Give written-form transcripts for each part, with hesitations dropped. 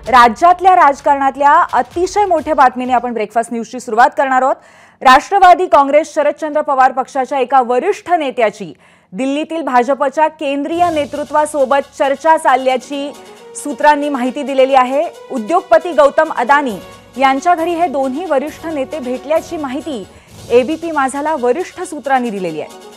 राज्यातल्या राजकारणातल्या अतिशय मोठ्या बातमीने आपण ब्रेकफास्ट न्यूजची सुरुवात करणार आहोत। राष्ट्रवादी काँग्रेस शरदचंद्र पवार पक्षाच्या एका वरिष्ठ नेत्याची दिल्लीतील भाजपच्या केंद्रीय नेतृत्वासोबत चर्चा चालल्याची सूत्रांनी माहिती दिलेली आहे। उद्योगपती गौतम अदानी यांच्या घरी हे दोन्ही वरिष्ठ नेते भेटल्याची माहिती एबीपी माझाला वरिष्ठ सूत्रांनी दिलेली आहे।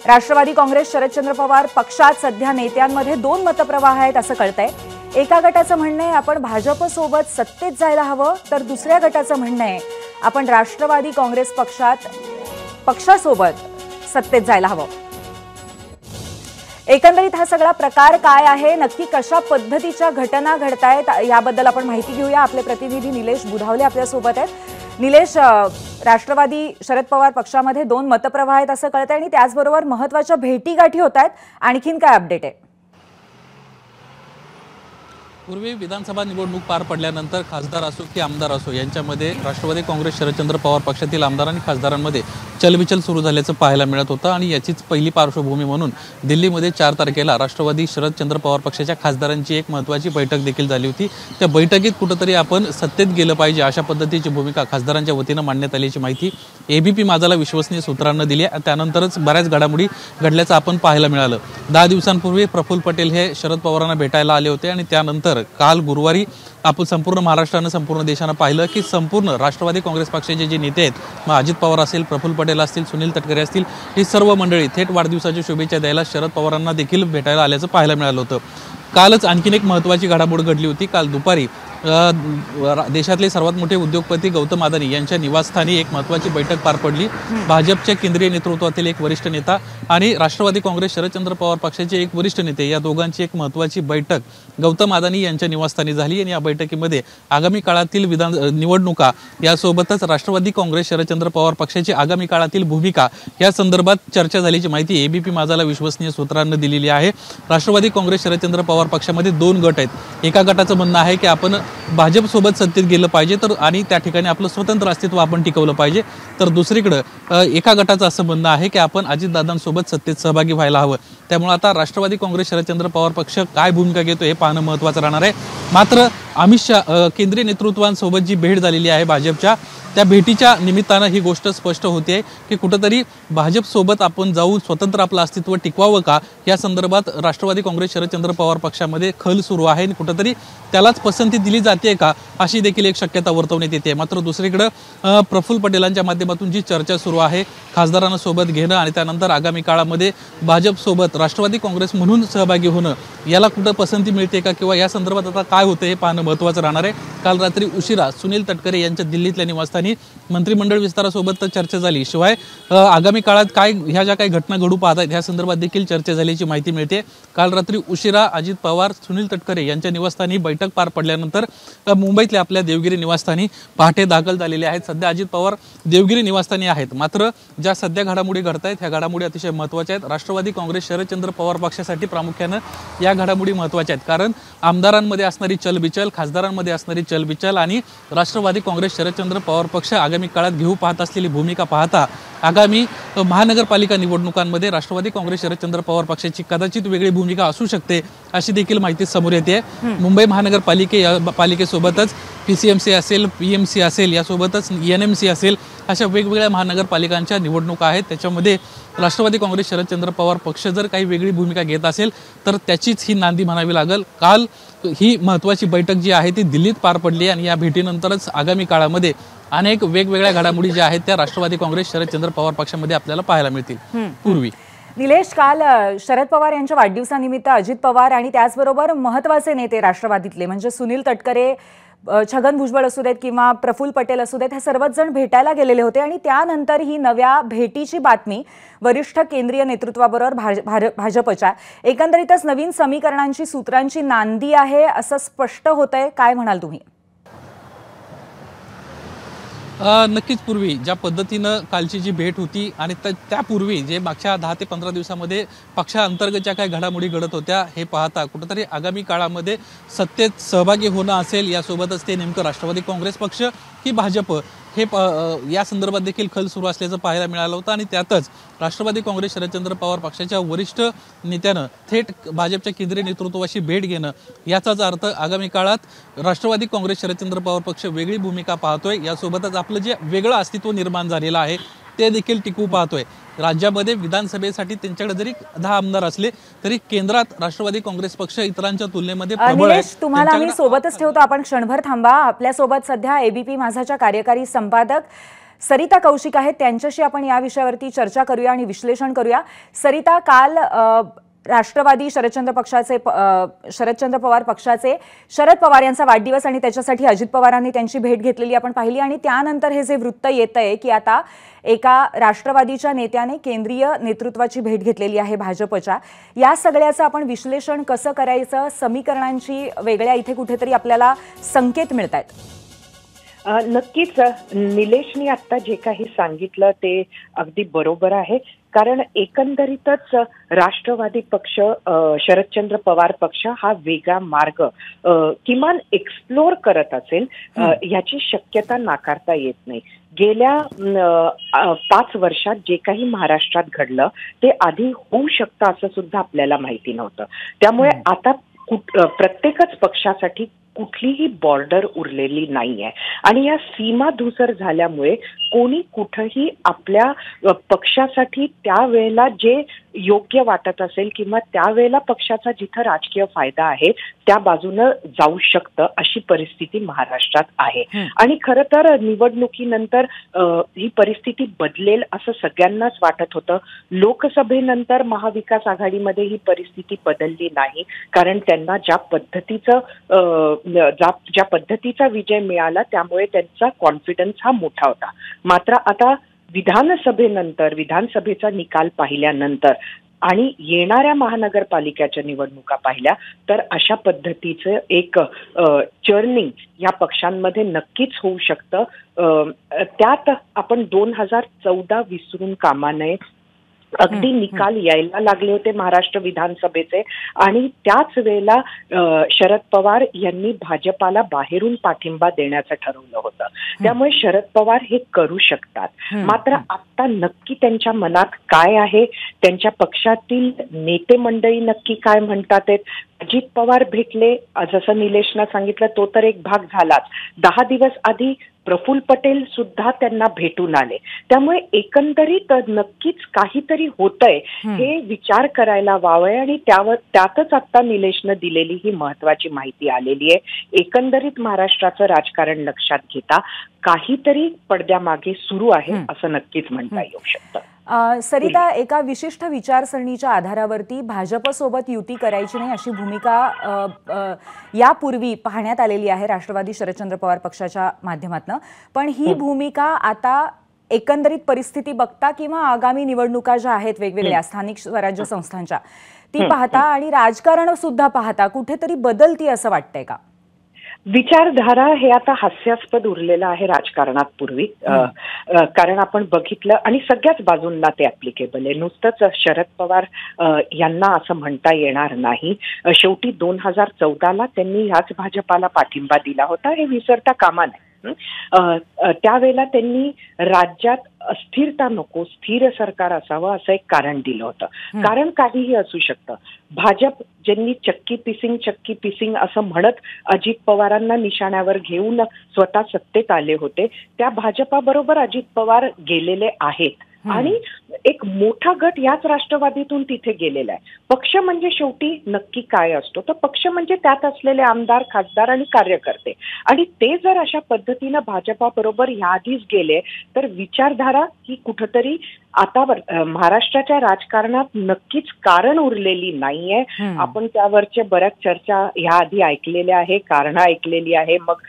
राष्ट्रवादी काँग्रेस शरदचंद्र पवार पक्षात सध्या नेत्यांमध्ये दोन मतप्रवाह आहेत असं कळतंय। एका गटाचं म्हणणं आहे आपण भाजपसोबत सत्तेत जायला हवं, तर दुसऱ्या गटाचं म्हणणं आहे आपण राष्ट्रवादी काँग्रेस पक्षासोबत सत्तेत जायला हवं। एकंदरीत हा सगळा प्रकार काय आहे, नक्की कशा पद्धतीच्या घटना घडतायत याबद्दल आपण माहिती घेऊया। आपले प्रतिनिधी निलेश बुधावले आपल्या सोबत आहेत। निलेश, राष्ट्रवादी शरद पवार पक्षामध्ये दोन मतप्रवाह आहेत असं कळतंय आणि त्याचबरोबर महत्त्वाच्या भेटीगाठी होत आहेत, आणखीन काय अपडेट आहे? पूर्वी विधानसभा निवडणूक पार पडल्यानंतर खासदार असो की आमदार असो यांच्यामध्ये राष्ट्रवादी काँग्रेस शरदचंद्र पवार पक्षातील आमदार आणि खासदारांमध्ये चलबिचल सुरू झाल्याचं पाहायला मिळत होतं आणि याचीच पहिली पार्श्वभूमी म्हणून दिल्लीमध्ये 4 तारखेला राष्ट्रवादी शरदचंद्र पवार पक्षाच्या खासदारांची एक महत्त्वाची बैठक देखील झाली होती। त्या बैठकीत कुठंतरी आपण सत्तेत गेलं पाहिजे अशा पद्धतीची भूमिका खासदारांच्या वतीनं मांडण्यात आल्याची माहिती एबीपी माझाला विश्वसनीय सूत्रांना दिली आहे। त्यानंतरच बऱ्याच घडामोडी घडल्याचं आपण पाहायला मिळालं। 10 दिवसांपूर्वी प्रफुल्ल पटेल हे शरद पवारांना भेटायला आले होते आणि त्यानंतर काल गुरुवारी आपण संपूर्ण महाराष्ट्रानं संपूर्ण देशानं पाहिलं की संपूर्ण राष्ट्रवादी काँग्रेस पक्षाचे जे नेते आहेत, मग अजित पवार असेल, प्रफुल्ल पटेल असतील, सुनील तटकरे असतील, ही सर्व मंडळी थेट वाढदिवसाच्या शुभेच्छा द्यायला शरद पवारांना देखील भेटायला आल्याचं पाहायला मिळालं होतं। कालच आणखीन एक महत्त्वाची घडामोड घडली होती। काल दुपारी देशातले सर्वात मोठे उद्योगपती गौतम अदानी यांच्या निवासस्थानी एक महत्त्वाची बैठक पार पडली। भाजपच्या केंद्रीय नेतृत्वातील एक वरिष्ठ नेता आणि राष्ट्रवादी काँग्रेस शरदचंद्र पवार पक्षाचे एक वरिष्ठ नेते या दोघांची एक महत्त्वाची बैठक गौतम अदानी यांच्या निवासस्थानी झाली आणि या बैठकीमध्ये आगामी काळातील निवडणुका यासोबतच राष्ट्रवादी काँग्रेस शरदचंद्र पवार पक्षाची आगामी काळातील भूमिका या संदर्भात चर्चा झाल्याची माहिती एबीपी माझाला विश्वसनीय सूत्रांनी दिलेली आहे। राष्ट्रवादी काँग्रेस शरदचंद्र पवार पक्षामध्ये 2 गट आहेत। एका गटाचं म्हणणं आहे की आपण भाजपसोबत सत्तेत गेलं पाहिजे तर आणि त्या ठिकाणी आपलं स्वतंत्र अस्तित्व आपण टिकवलं पाहिजे, तर दुसरीकडे एका गटाचं असं म्हणणं आहे की आपण अजितदादांसोबत सत्तेत सहभागी व्हायला हवं। त्यामुळे आता राष्ट्रवादी काँग्रेस शरदचंद्र पवार पक्ष काय भूमिका घेतो हे पाहणं महत्त्वाचं राहणार आहे। मात्र अमित शहा केंद्रीय नेतृत्वांसोबत जी भेट झालेली आहे भाजपच्या, त्या भेटीच्या निमित्तानं ही गोष्ट स्पष्ट होते की कुठंतरी भाजपसोबत आपण जाऊन स्वतंत्र आपलं अस्तित्व टिकवावं का या संदर्भात राष्ट्रवादी काँग्रेस शरदचंद्र पवार पक्षामध्ये खल सुरू आहे आणि कुठंतरी त्यालाच पसंती दिली जाते का अशी देखील एक शक्यता वर्तवण्यात येते। मात्र दुसरीकडे प्रफुल्ल पटेलांच्या माध्यमातून जी चर्चा सुरू आहे खासदारांना सोबत घेणं आणि त्यानंतर आगामी काळामध्ये भाजपसोबत राष्ट्रवादी काँग्रेस म्हणून सहभागी होणं याला कुठं पसंती मिळते का किंवा या संदर्भात आता काय होतं हे पाहणं महत्त्वाचं राहणार आहे। काल रात्री उशिरा सुनील तटकरे यांच्या दिल्लीतल्या निवासस्थानी मंत्रिमंडळ विस्तारासोबत चर्चा झाली। शिवाय आगामी काळात काय ह्या ज्या काही घटना घडू पाहत आहेत ह्या संदर्भात देखील चर्चा झाल्याची माहिती मिळते। काल रात्री उशिरा अजित पवार सुनील तटकरे यांच्या निवासस्थानी बैठक पार पडल्यानंतर मुंबईतल्या आपल्या देवगिरी निवासस्थानी पहाटे दाखल झालेले आहेत। सध्या अजित पवार देवगिरी निवासस्थानी आहेत। मात्र ज्या सध्या घडामोडी घडत आहेत ह्या घडामोडी अतिशय महत्त्वाच्या आहेत। राष्ट्रवादी काँग्रेस शरदचंद्र पवार पक्षासाठी प्रामुख्यानं या घडामोडी महत्त्वाच्या आहेत, कारण आमदारांमध्ये असणारी चलबिचल, खासदारांमध्ये असणारी चलबिचल आणि राष्ट्रवादी काँग्रेस शरदचंद्र पवार पक्ष आगामी काळात घेऊ पाहत असलेली भूमिका पाहता आगामी महानगरपालिका निवडणुकांमध्ये राष्ट्रवादी काँग्रेस शरदचंद्र पवार पक्षाची कदाचित वेगळी भूमिका असू शकते अशी देखील माहिती समोर येते। मुंबई महानगरपालिकेसोबतच पीसीएमसी असेल, पीएमसी असेल, यासोबतच एनएमसी असेल, अशा वेगवेगळ्या महानगरपालिकांच्या निवडणुका आहेत। त्याच्यामध्ये राष्ट्रवादी काँग्रेस शरदचंद्र पवार पक्ष जर काही वेगळी भूमिका घेत असेल तर त्याचीच ही नांदी म्हणावी लागेल। काल ही महत्त्वाची बैठक जी आहे ती दिल्लीत पार पडली आणि या भेटीनंतरच आगामी काळामध्ये अनेक वेगवेगळ्या घडामोडी ज्या आहेत त्या राष्ट्रवादी काँग्रेस शरदचंद्र पवार पक्षामध्ये आपल्याला पाहायला मिळतील। पूर्वी निलेश, काल शरद पवार यांच्या वाढदिवसानिमित्त अजित पवार आणि त्याचबरोबर महत्त्वाचे नेते राष्ट्रवादीतले म्हणजे सुनील तटकरे, छगन भुजबळ असू देत किंवा प्रफुल्ल पटेल असू देत, हे सर्वच जण भेटायला गेलेले होते आणि त्यानंतर ही नव्या भेटीची बातमी वरिष्ठ केंद्रीय नेतृत्वाबरोबर भाजपच्या एकंदरीतच नवीन समीकरणांची सूत्रांची नांदी आहे असं स्पष्ट होतंय। काय म्हणाल तुम्ही? नक्कीच पूर्वी ज्या पद्धतीनं कालची जी भेट होती आणि त्यापूर्वी जे मागच्या 10 ते 15 दिवसामध्ये पक्षांतर्गत ज्या काही घडामोडी घडत होत्या हे पाहता कुठंतरी आगामी काळामध्ये सत्तेत सहभागी होणं असेल, यासोबतच ते नेमकं राष्ट्रवादी काँग्रेस पक्ष की भाजप हे या संदर्भात देखील खल सुरू असल्याचं पाहायला मिळालं होतं आणि त्यातच राष्ट्रवादी काँग्रेस शरदचंद्र पवार पक्षाच्या वरिष्ठ नेत्यानं थेट भाजपच्या केंद्रीय नेतृत्वाशी भेट घेणं याचाच अर्थ आगामी काळात राष्ट्रवादी काँग्रेस शरदचंद्र पवार पक्ष वेगळी भूमिका पाहतोय, यासोबतच आपलं जे वेगळं अस्तित्व निर्माण झालेलं आहे ते देखील टिकवू पाहतोय। राज्यामध्ये विधानसभेसाठी त्यांच्याकडे जरी 10 आमदार असले तरी केंद्रात राष्ट्रवादी काँग्रेस पक्ष इतरांच्या तुलनेमध्ये प्रबळ आहे। तुम्हाला आम्ही सोबतच ठेवतो, आपण क्षणभर थांबा। आपल्यासोबत सध्या एबीपी माझाच्या कार्यकारी संपादक सरिता कौशिक आहेत, त्यांच्याशी आपण या विषयावरती चर्चा करूया आणि विश्लेषण करूया। सरिता, काल राष्ट्रवादी शरदचंद्र पवार पक्षाचे शरद पवार यांचा वाढदिवस आणि त्याच्यासाठी अजित पवारांनी त्यांची भेट घेतलेली आपण पाहिली आणि त्यानंतर हे जे वृत्त येतंय की आता एका राष्ट्रवादीच्या नेत्याने केंद्रीय नेतृत्वाची भेट घेतलेली आहे भाजपच्या, या सगळ्याचं आपण विश्लेषण कसं करायचं, समीकरणांची वेगळ्या इथे कुठेतरी आपल्याला संकेत मिळतायत। नक्कीच निलेशनी आता जे काही सांगितलं ते अगदी बरोबर आहे, कारण एकंदरीतच राष्ट्रवादी पक्ष शरदचंद्र पवार पक्ष हा वेगळा मार्ग किमान एक्सप्लोर करत असेल याची शक्यता नाकारता येत नाही। गेल्या 5 वर्षात जे काही महाराष्ट्रात घडलं ते आधी होऊ शकतं असं सुद्धा आपल्याला माहिती नव्हतं। त्यामुळे आता प्रत्येकच पक्षासाठी कुठलीही बॉर्डर उरलेली नाहीये आणि या सीमा धुसर झाल्यामुळे कोणी कुठेही आपल्या पक्षासाठी त्यावेळेला जे योग्य वाटत असेल किंवा त्यावेळेला पक्षाचा जिथं राजकीय फायदा आहे त्या बाजूनं जाऊ शकतं अशी परिस्थिती महाराष्ट्रात आहे। आणि खरं तर निवडणुकीनंतर ही परिस्थिती बदलेल असं सगळ्यांनाच वाटत होतं। लोकसभेनंतर महाविकास आघाडीमध्ये ही परिस्थिती बदलली नाही, कारण त्यांना ज्या पद्धतीचा विजय मिळाला त्यामुळे त्यांचा कॉन्फिडन्स हा मोठा होता। मात्र आता विधानसभेचा निकाल पाहिल्यानंतर आणि येणाऱ्या महानगरपालिकेच्या निवडणुका पाहिल्या तर अशा पद्धतीचं एक चर्निंग या पक्षांमध्ये नक्कीच होऊ शकतं। त्यात आपण 2014 विसरून कामा नये। अगदी निकाल यायला लागले होते महाराष्ट्र विधानसभेचे आणि त्याच वेळेला शरद पवार यांनी भाजपाला बाहेरून पाठिंबा देण्याचं ठरवलं होतं। त्यामुळे शरद पवार हे करू शकतात। मात्र आता नक्की त्यांच्या मनात काय आहे, त्यांच्या पक्षातील नेते मंडळी नक्की काय म्हणतात। अजित पवार भेटले, जसं निलेशनं सांगितलं तो तर एक भाग झालाच, 10 दिवस आधी प्रफुल्ल पटेल सुद्धा त्यांना भेटून आले। त्यामुळे एकंदरीत नक्कीच काहीतरी होतंय हे विचार करायला वावय आणि त्यातच आता निलेशनं दिलेली ही महत्वाची माहिती आलेली आहे। एकंदरीत महाराष्ट्राचं राजकारण लक्षात घेता काहीतरी पडद्यामागे सुरू आहे असं नक्कीच म्हणता येऊ शकतं। सरिता, एका विशिष्ट विचारसरणीच्या आधारावरती भाजपसोबत युती करायची नाही अशी भूमिका यापूर्वी पाहण्यात आलेली आहे राष्ट्रवादी शरदचंद्र पवार पक्षाच्या माध्यमातून, पण ही भूमिका आता एकंदरीत परिस्थिती बघता किंवा आगामी निवडणुका ज्या आहेत वेगवेगळ्या स्थानिक स्वराज्य संस्थांच्या ती पाहता आणि राजकारण सुद्धा पाहता कुठेतरी बदलती असं वाटतंय का? विचारधारा हे आता हास्यास्पद उरलेलं आहे राजकारणात पूर्वी, कारण आपण बघितलं आणि सगळ्याच बाजूंना ते ऍप्लिकेबल आहे। नुसतंच शरद पवार यांना असं म्हणता येणार नाही। शेवटी 2014ला त्यांनी ह्याच भाजपाला पाठिंबा दिला होता, हे विसरता कामा नये। त्यावेळेला त्यांनी राज्यात अस्थिरता नको, स्थिर सरकार असावं असं एक कारण दिलं होतं। कारण काहीही असू शकतं। भाजप ज्यांनी चक्की पिसिंग असं म्हणत अजित पवारांना निशाण्यावर घेऊन स्वतः सत्तेत आले होते, त्या भाजपाबरोबर अजित पवार गेलेले आहेत आणि एक मोठा गट याच राष्ट्रवादीतून तिथे गेलेला आहे। पक्ष म्हणजे शेवटी नक्की काय असतो, तर पक्ष म्हणजे त्यात असलेले आमदार, खासदार आणि कार्यकर्ते, आणि ते जर अशा पद्धतीनं भाजपाबरोबर याआधीच गेले तर विचारधारा ही कुठंतरी आता महाराष्ट्राच्या राजकारणात नक्कीच कारण उरलेली नाहीये। आपण त्यावरचे बऱ्याच चर्चा ह्या आधी ऐकलेल्या आहे, कारणं ऐकलेली आहे, मग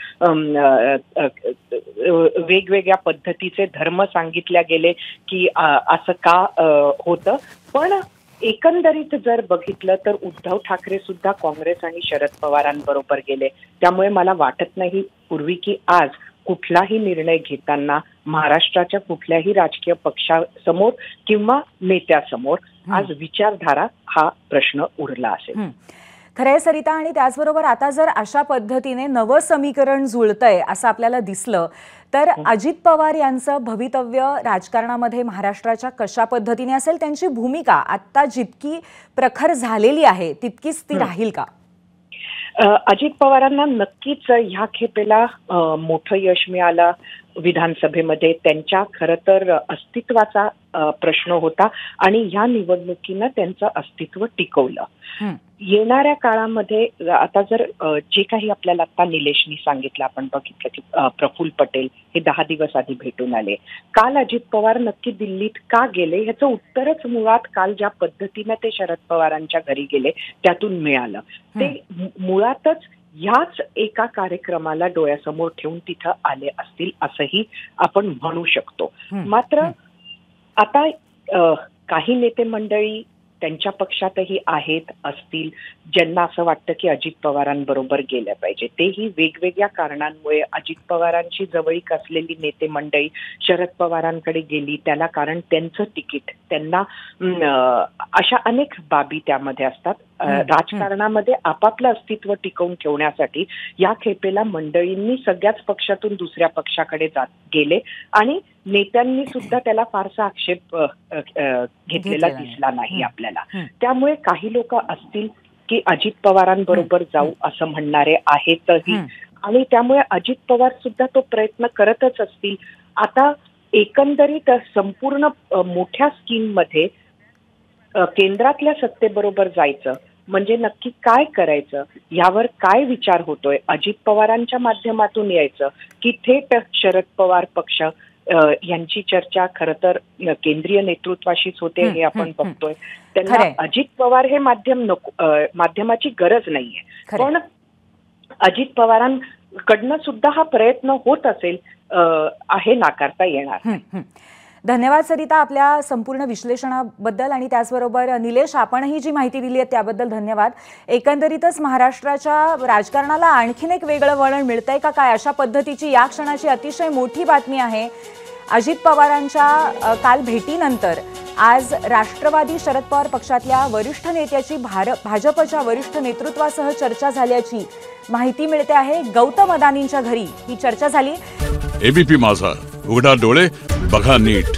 वेगवेगळ्या पद्धतीचे धर्म सांगितल्या गेले की असं का होतं। पण एकंदरीत जर बघितलं तर उद्धव ठाकरे सुद्धा काँग्रेस आणि शरद पवारांबरोबर गेले। त्यामुळे मला वाटत नाही पूर्वी की आज कुठलाही निर्णय घेताना महाराष्ट्राच्या कुठल्याही राजकीय पक्षासमोर किंवा नेत्यासमोर आज विचारधारा हा प्रश्न उरला असेल। खरंय सरिता, आणि त्याचबरोबर आता जर अशा पद्धतीने नवं समीकरण जुळतंय असं आपल्याला दिसलं तर अजित पवार यांचं भवितव्य राजकारणामध्ये महाराष्ट्राच्या कशा पद्धतीने असेल, त्यांची भूमिका आता जितकी प्रखर झालेली आहे तितकीच ती राहील का? अजित पवारांना नक्कीच ह्या खेपेला मोठं यश मिळालं विधानसभेमध्ये. त्यांच्या खरं तर अस्तित्वाचा प्रश्न होता आणि ह्या निवडणुकीनं त्यांचं अस्तित्व टिकवलं. येणाऱ्या काळामध्ये आता जर जे काही आपल्याला आता निलेशनी सांगितलं, आपण बघितलं की प्रफुल्ल पटेल हे 10 दिवस आधी भेटून आले. काल अजित पवार नक्की दिल्लीत का गेले ह्याचं उत्तरच मुळात काल ज्या पद्धतीने ते शरद पवारांच्या घरी गेले त्यातून मिळालं. ते मुळातच ह्याच एका कार्यक्रमाला डोळ्यासमोर ठेवून तिथं आले असतील असंही आपण म्हणू शकतो. मात्र आता काही नेते मंडळी त्यांच्या पक्षातही आहेत असतील ज्यांना असं वाटतं की अजित पवारांबरोबर गेलं पाहिजे. तेही वेगवेगळ्या कारणांमुळे अजित पवारांची जवळीक असलेली नेते मंडळी शरद पवारांकडे गेली. त्याला कारण त्यांचं तिकीट, त्यांना अशा अनेक बाबी त्यामध्ये असतात. राजकारणामध्ये आपापलं अस्तित्व टिकवून ठेवण्यासाठी या खेपेला मंडळींनी सगळ्याच पक्षातून दुसऱ्या पक्षाकडे गेले आणि नेत्यांनी सुद्धा त्याला फारसा आक्षेप घेतलेला दिसला नाही आपल्याला. त्यामुळे काही लोक असतील की अजित पवारांबरोबर जाऊ असं म्हणणारे आहेतही आणि त्यामुळे अजित पवार सुद्धा तो प्रयत्न करतच असतील. आता एकंदरीत संपूर्ण मोठ्या स्कीम मध्ये केंद्रातल्या सत्तेबरोबर जायचं म्हणजे नक्की काय करायचं यावर काय विचार होतोय, अजित पवारांच्या माध्यमातून यायचं की थेट शरद पवार पक्ष यांची चर्चा खरं तर केंद्रीय नेतृत्वाशीच होते हे आपण बघतोय. त्यांना अजित पवार हे माध्यम नको, माध्यमाची गरज नाहीये. पण अजित पवारांकडनं सुद्धा हा प्रयत्न होत असेल आहे नाकारता येणार. धन्यवाद सरिता आपल्या संपूर्ण विश्लेषणाबद्दल, आणि त्याचबरोबर निलेश आपणही जी माहिती दिली आहे त्याबद्दल धन्यवाद. एकंदरीतच महाराष्ट्राच्या राजकारणाला आणखीन एक वेगळं वळण मिळतंय का काय, अशा पद्धतीची या क्षणाची अतिशय मोठी बातमी आहे. अजित पवारांच्या काल भेटीनंतर आज राष्ट्रवादी शरद पवार पक्षातल्या वरिष्ठ नेत्याची भाजपच्या वरिष्ठ नेतृत्वासह चर्चा झाल्याची माहिती मिळते आहे. गौतम अदानींच्या घरी ही चर्चा झाली. एबीपी माझा, उघडा डोळे बघा नीट.